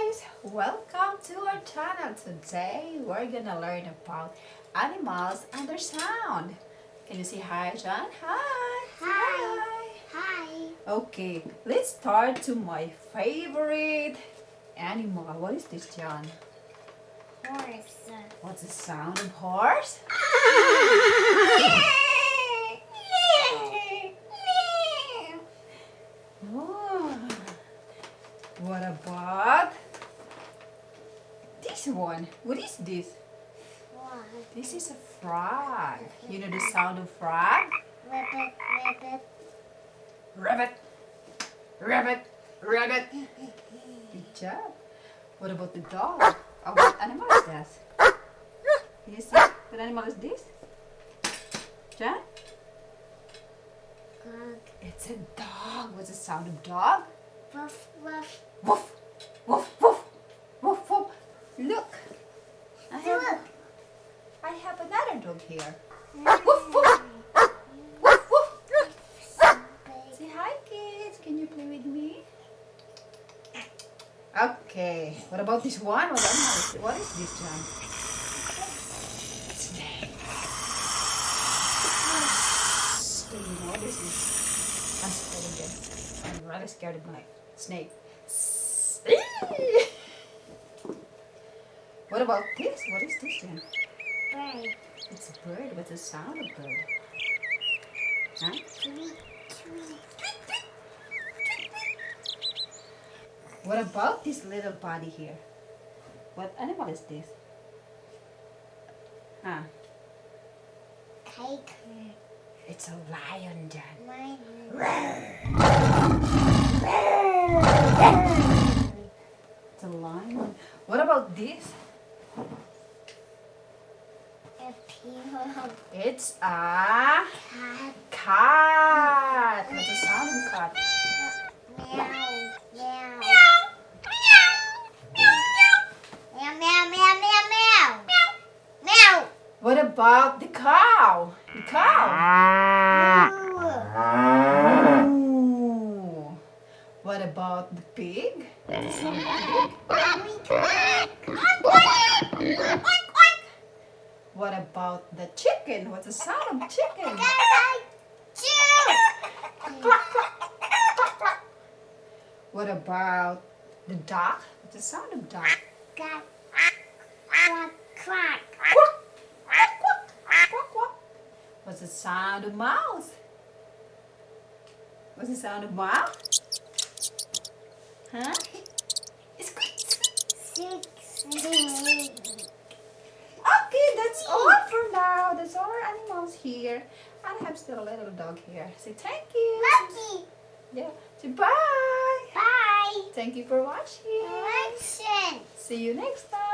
guys, welcome to our channel. Today we're gonna learn about animals and their sound. Can you say hi, John? Hi. Hi. Hi. Okay, let's start to my favorite animal. What is this, John? Horse. What's the sound of horse? Oh. What about this one? What is this? Frog. This is a frog. You know the sound of frog? Rabbit. Rabbit. Rabbit, rabbit, rabbit. Good job. What about the dog? Oh, what animal is this? Can you see? What animal is this? John? Dog. It's a dog. What's the sound of dog? Woof. Woof. Woof, woof, woof, woof, woof. Look, Look. I have another dog here. Woof, woof, woof, woof. Say hi, kids. Can you play with me? Okay. What about this one? What is this, John? Snake. So you know this is. I'm scared again. I'm rather scared of my snake. What about this? What is this, John? Bird. It's a bird. What's the sound of bird? Huh? Tweet. Tweet. What about this little body here? What animal is this? Huh? Tiger. It's a lion, John. Lion. It's a lion. What about this? A pig. It's a Cat. cat. What's the sound of cat? Meow. Meow. Meow. Meow. Meow. Meow. Meow. Meow. What about the cow? The cow. Ooh. What about the pig? What's the sound of pig? What about the chicken? What's the sound of chicken? What about the duck? What's the sound of duck? Quack. Quack. Quack. Quack, quack, quack, quack, quack. What's the sound of mouse? What's the sound of mouse? Huh? Squeak, squeak. 6. Okay, that's all for now. That's all our animals here. I have still a little dog here. Say thank you. Lucky. Yeah. Say bye. Bye. Thank you for watching. Direction. See you next time.